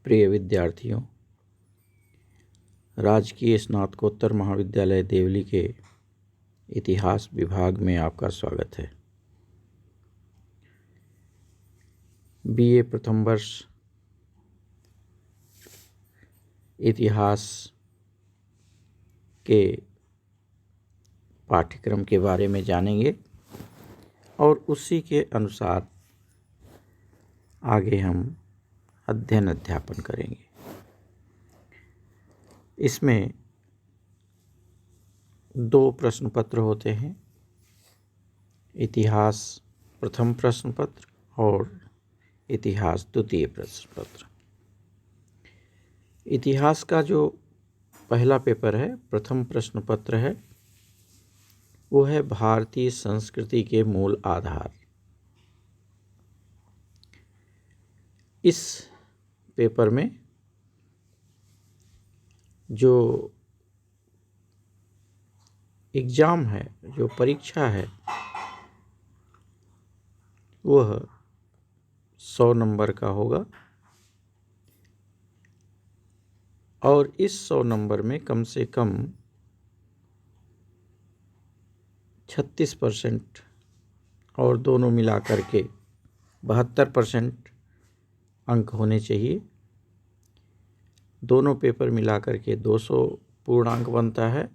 प्रिय विद्यार्थियों, राजकीय स्नातकोत्तर महाविद्यालय देवली के इतिहास विभाग में आपका स्वागत है। बीए प्रथम वर्ष इतिहास के पाठ्यक्रम के बारे में जानेंगे और उसी के अनुसार आगे हम अध्यापन करेंगे। इसमें 2 प्रश्न पत्र होते हैं, इतिहास प्रथम प्रश्न पत्र और इतिहास द्वितीय प्रश्न पत्र। इतिहास का जो पहला पेपर है, प्रथम प्रश्न पत्र है, वो है भारतीय संस्कृति के मूल आधार। इस पेपर में जो एग्ज़ाम है, जो परीक्षा है, वह 100 नंबर का होगा और इस 100 नंबर में कम से कम 36% और दोनों मिलाकर के 72% अंक होने चाहिए। दोनों पेपर मिलाकर के 200 पूर्णांक बनता है।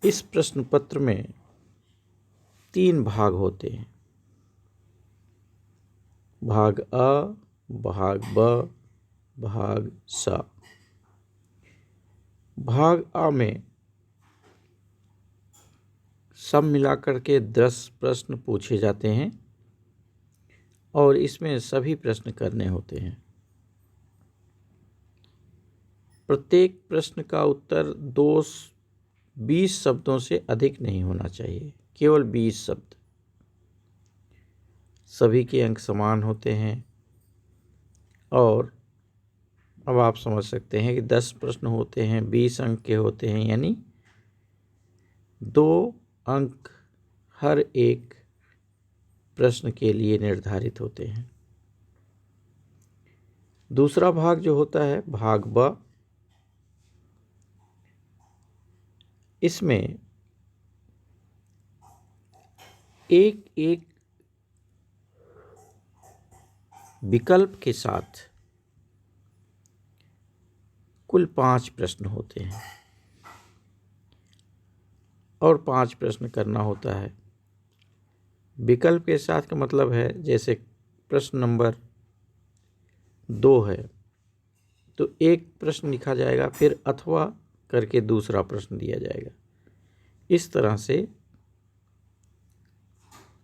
इस प्रश्न पत्र में 3 भाग होते हैं, भाग अ, भाग ब, भाग स। भाग अ में सब मिलाकर के 10 प्रश्न पूछे जाते हैं और इसमें सभी प्रश्न करने होते हैं। प्रत्येक प्रश्न का उत्तर 20 शब्दों से अधिक नहीं होना चाहिए, केवल 20 शब्द। सभी के अंक समान होते हैं और अब आप समझ सकते हैं कि 10 प्रश्न होते हैं, 20 अंक के होते हैं, यानी 2 अंक हर एक प्रश्न के लिए निर्धारित होते हैं। दूसरा भाग जो होता है, भाग ब, इसमें एक एक विकल्प के साथ कुल 5 प्रश्न होते हैं और 5 प्रश्न करना होता है। विकल्प के साथ का मतलब है, जैसे प्रश्न नंबर 2 है तो एक प्रश्न लिखा जाएगा, फिर अथवा करके दूसरा प्रश्न दिया जाएगा। इस तरह से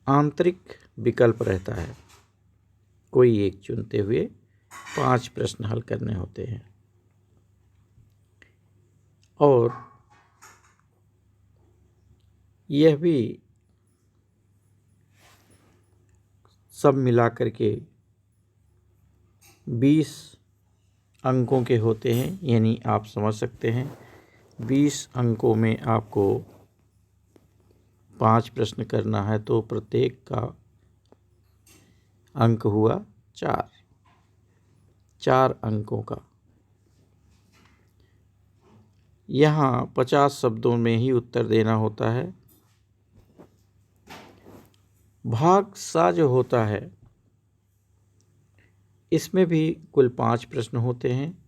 आंतरिक विकल्प रहता है, कोई एक चुनते हुए 5 प्रश्न हल करने होते हैं। और यह भी सब मिलाकर के 20 अंकों के होते हैं, यानी आप समझ सकते हैं 20 अंकों में आपको 5 प्रश्न करना है तो प्रत्येक का अंक हुआ 4 अंकों का। यहाँ 50 शब्दों में ही उत्तर देना होता है। भाग सा जो होता है, इसमें भी कुल 5 प्रश्न होते हैं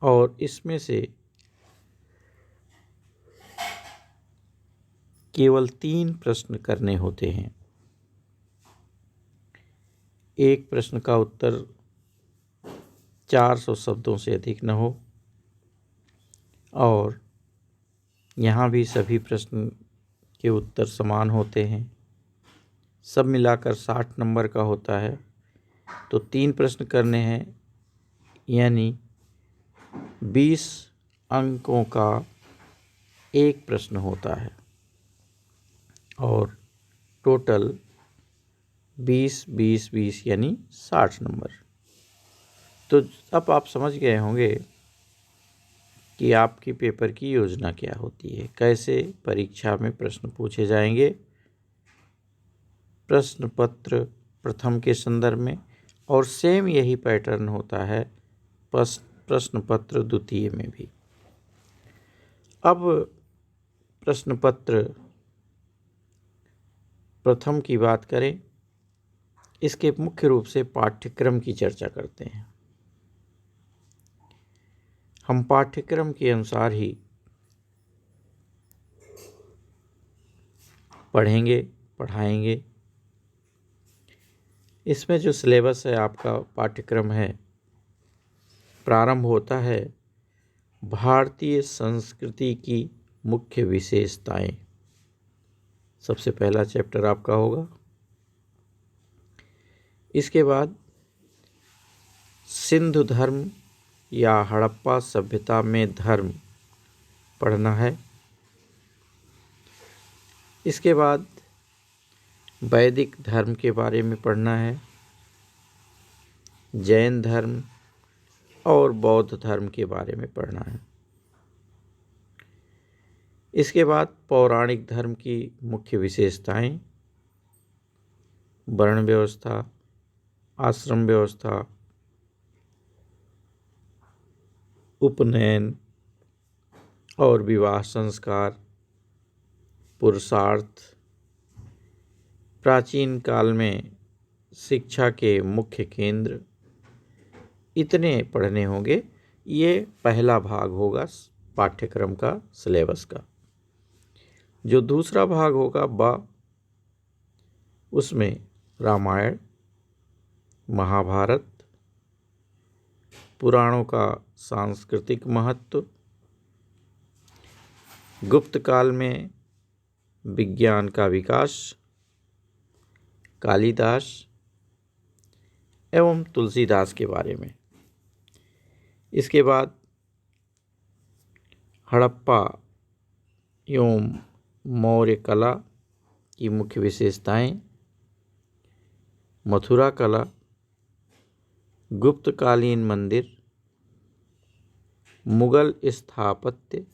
और इसमें से केवल 3 प्रश्न करने होते हैं। एक प्रश्न का उत्तर 400 शब्दों से अधिक न हो और यहाँ भी सभी प्रश्न के उत्तर समान होते हैं। सब मिलाकर 60 नंबर का होता है तो 3 प्रश्न करने हैं, यानी 20 अंकों का एक प्रश्न होता है और टोटल 20 यानी 60 नंबर। तो अब आप समझ गए होंगे कि आपकी पेपर की योजना क्या होती है, कैसे परीक्षा में प्रश्न पूछे जाएंगे। प्रश्न पत्र प्रथम के संदर्भ में, और सेम यही पैटर्न होता है प्रश्न पत्र द्वितीय में भी। अब प्रश्न पत्र प्रथम की बात करें, इसके मुख्य रूप से पाठ्यक्रम की चर्चा करते हैं। हम पाठ्यक्रम के अनुसार ही पढ़ेंगे, पढ़ाएंगे। इसमें जो सिलेबस है, आपका पाठ्यक्रम है, प्रारंभ होता है भारतीय संस्कृति की मुख्य विशेषताएं। सबसे पहला चैप्टर आपका होगा। इसके बाद सिंधु धर्म या हड़प्पा सभ्यता में धर्म पढ़ना है। इसके बाद वैदिक धर्म के बारे में पढ़ना है, जैन धर्म और बौद्ध धर्म के बारे में पढ़ना है। इसके बाद पौराणिक धर्म की मुख्य विशेषताएं, वर्ण व्यवस्था, आश्रम व्यवस्था, उपनयन और विवाह संस्कार, पुरुषार्थ, प्राचीन काल में शिक्षा के मुख्य केंद्र, इतने पढ़ने होंगे। ये पहला भाग होगा पाठ्यक्रम का, सिलेबस का। जो दूसरा भाग होगा उसमें रामायण, महाभारत, पुराणों का सांस्कृतिक महत्व, गुप्त काल में विज्ञान का विकास, कालिदास एवं तुलसीदास के बारे में। इसके बाद हड़प्पा एवं मौर्य कला की मुख्य विशेषताएं, मथुरा कला, गुप्तकालीन मंदिर, मुगल स्थापत्य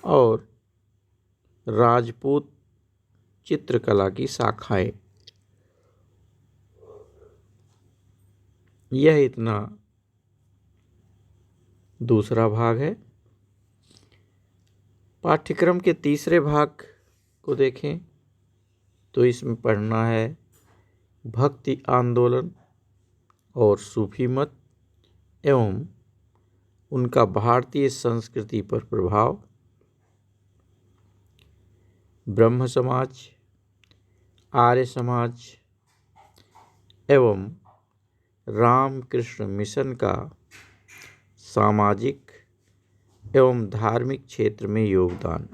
और राजपूत चित्रकला की शाखाएं। यह इतना दूसरा भाग है। पाठ्यक्रम के तीसरे भाग को देखें तो इसमें पढ़ना है भक्ति आंदोलन और सूफी मत एवं उनका भारतीय संस्कृति पर प्रभाव, ब्रह्म समाज, आर्य समाज एवं रामकृष्ण मिशन का सामाजिक एवं धार्मिक क्षेत्र में योगदान,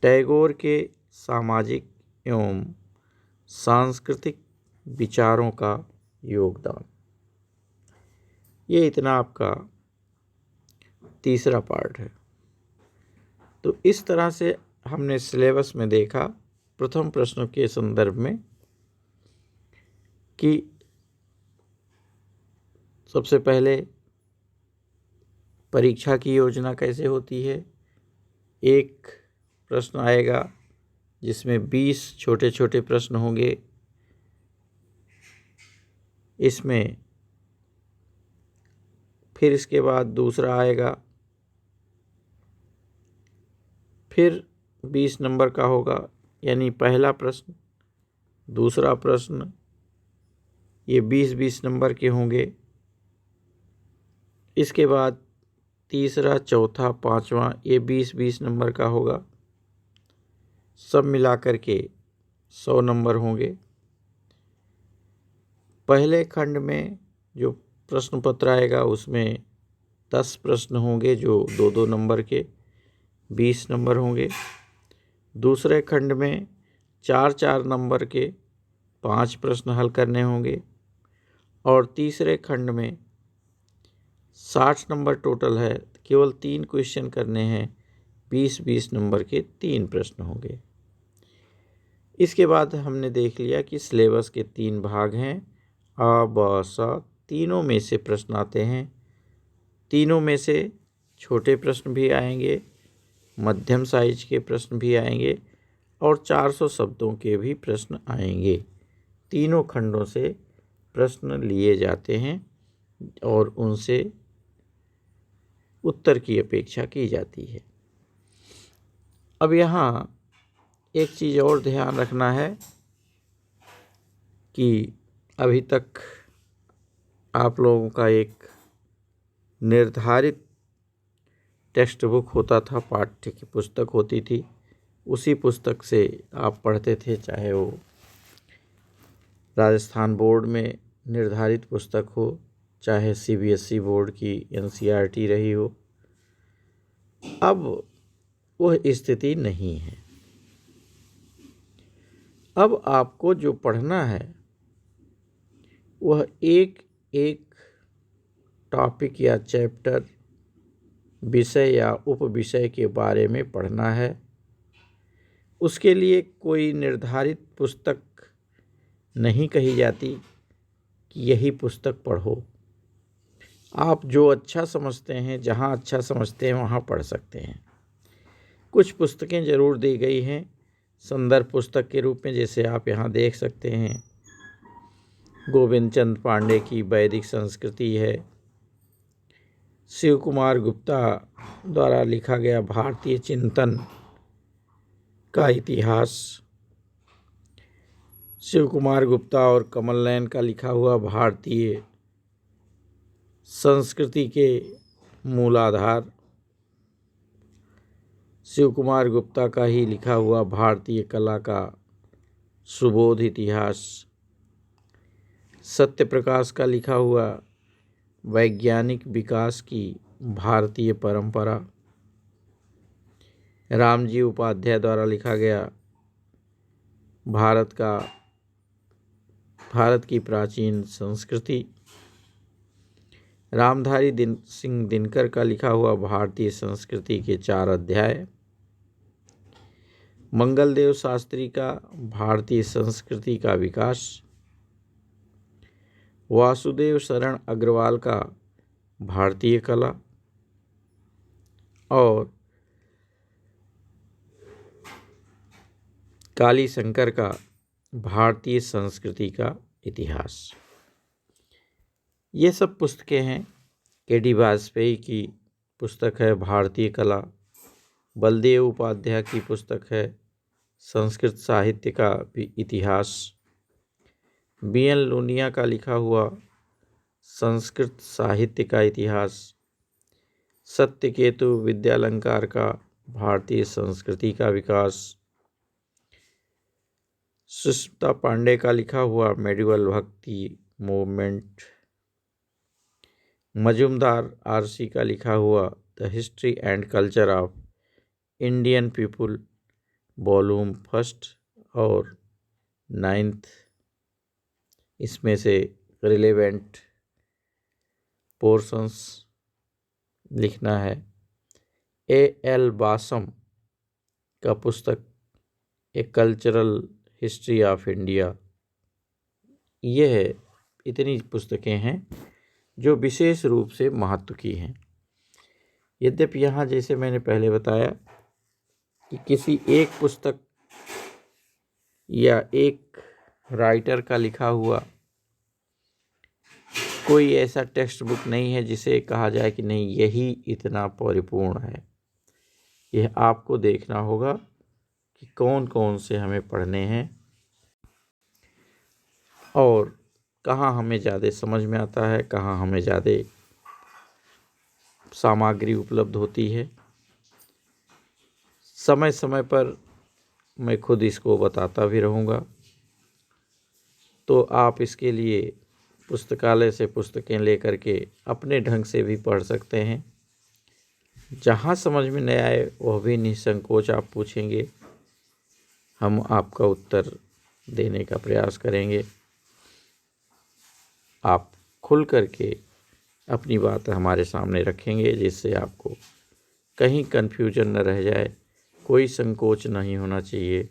टैगोर के सामाजिक एवं सांस्कृतिक विचारों का योगदान। ये इतना आपका तीसरा पार्ट है। तो इस तरह से हमने सिलेबस में देखा प्रथम प्रश्नों के संदर्भ में कि सबसे पहले परीक्षा की योजना कैसे होती है। एक प्रश्न आएगा जिसमें 20 छोटे छोटे प्रश्न होंगे। इसमें फिर इसके बाद दूसरा आएगा, फिर 20 नंबर का होगा, यानी पहला प्रश्न, दूसरा प्रश्न, ये 20-20 नंबर के होंगे। इसके बाद तीसरा, चौथा, पांचवा, ये 20-20 नंबर का होगा। सब मिलाकर के 100 नंबर होंगे। पहले खंड में जो प्रश्न पत्र आएगा उसमें 10 प्रश्न होंगे जो 2-2 नंबर के, 20 नंबर होंगे। दूसरे खंड में 4-4 नंबर के 5 प्रश्न हल करने होंगे। और तीसरे खंड में 60 नंबर टोटल है, केवल 3 क्वेश्चन करने हैं, 20-20 नंबर के 3 प्रश्न होंगे। इसके बाद हमने देख लिया कि सिलेबस के 3 भाग हैं। अ, ब, स, तीनों में से प्रश्न आते हैं। तीनों में से छोटे प्रश्न भी आएंगे, मध्यम साइज के प्रश्न भी आएंगे और 400 शब्दों के भी प्रश्न आएंगे। तीनों खंडों से प्रश्न लिए जाते हैं और उनसे उत्तर की अपेक्षा की जाती है। अब यहाँ एक चीज़ और ध्यान रखना है कि अभी तक आप लोगों का एक निर्धारित टेक्स्ट बुक होता था, पाठ्य की पुस्तक होती थी, उसी पुस्तक से आप पढ़ते थे, चाहे वो राजस्थान बोर्ड में निर्धारित पुस्तक हो, चाहे CBSE बोर्ड की NCERT रही हो। अब वह स्थिति नहीं है। अब आपको जो पढ़ना है वह एक एक टॉपिक या चैप्टर, विषय या उपविषय के बारे में पढ़ना है। उसके लिए कोई निर्धारित पुस्तक नहीं कही जाती कि यही पुस्तक पढ़ो। आप जो अच्छा समझते हैं, जहाँ अच्छा समझते हैं वहाँ पढ़ सकते हैं। कुछ पुस्तकें ज़रूर दी गई हैं संदर्भ पुस्तक के रूप में, जैसे आप यहाँ देख सकते हैं गोविंद चंद पांडे की वैदिक संस्कृति है, शिव कुमार गुप्ता द्वारा लिखा गया भारतीय चिंतन का इतिहास, शिव कुमार गुप्ता और कमल नयन का लिखा हुआ भारतीय संस्कृति के मूलाधार, शिव कुमार गुप्ता का ही लिखा हुआ भारतीय कला का सुबोध इतिहास, सत्य प्रकाश का लिखा हुआ वैज्ञानिक विकास की भारतीय परंपरा, रामजी उपाध्याय द्वारा लिखा गया भारत की प्राचीन संस्कृति, रामधारी सिंह दिनकर का लिखा हुआ भारतीय संस्कृति के 4 अध्याय, मंगलदेव शास्त्री का भारतीय संस्कृति का विकास, वासुदेव शरण अग्रवाल का भारतीय कला और काली शंकर का भारतीय संस्कृति का इतिहास। ये सब पुस्तकें हैं। KD वाजपेयी की पुस्तक है भारतीय कला, बलदेव उपाध्याय की पुस्तक है संस्कृत साहित्य का इतिहास, BN लोनिया का लिखा हुआ संस्कृत साहित्य का इतिहास, सत्यकेतु विद्यालंकार का भारतीय संस्कृति का विकास, सुष्मिता पांडे का लिखा हुआ मेडिवल भक्ति मूवमेंट, मजुमदार RC का लिखा हुआ the history and culture of Indian people volume 1 और 9th, इसमें से रिलेवेंट पोर्शंस लिखना है। A.L. बासम का पुस्तक a cultural history of India. यह इतनी पुस्तकें हैं जो विशेष रूप से महत्व की हैं। यद्यपि यहाँ जैसे मैंने पहले बताया कि किसी एक पुस्तक या एक राइटर का लिखा हुआ कोई ऐसा टेक्स्ट बुक नहीं है जिसे कहा जाए कि नहीं यही इतना परिपूर्ण है। यह आपको देखना होगा कि कौन कौन से हमें पढ़ने हैं और कहाँ हमें ज़्यादा समझ में आता है, कहाँ हमें ज़्यादा सामग्री उपलब्ध होती है। समय समय पर मैं खुद इसको बताता भी रहूँगा, तो आप इसके लिए पुस्तकालय से पुस्तकें लेकर के अपने ढंग से भी पढ़ सकते हैं। जहाँ समझ में नहीं आए वह भी निसंकोच आप पूछेंगे, हम आपका उत्तर देने का प्रयास करेंगे। आप खुल करके अपनी बात हमारे सामने रखेंगे, जिससे आपको कहीं कन्फ्यूजन न रह जाए, कोई संकोच नहीं होना चाहिए।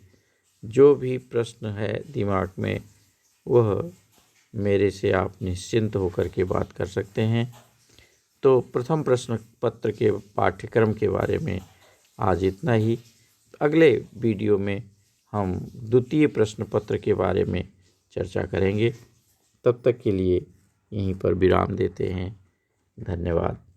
जो भी प्रश्न है दिमाग में वह मेरे से आप निश्चिंत होकर के बात कर सकते हैं। तो प्रथम प्रश्न पत्र के पाठ्यक्रम के बारे में आज इतना ही। अगले वीडियो में हम द्वितीय प्रश्न पत्र के बारे में चर्चा करेंगे। तब तक के लिए यहीं पर विराम देते हैं। धन्यवाद।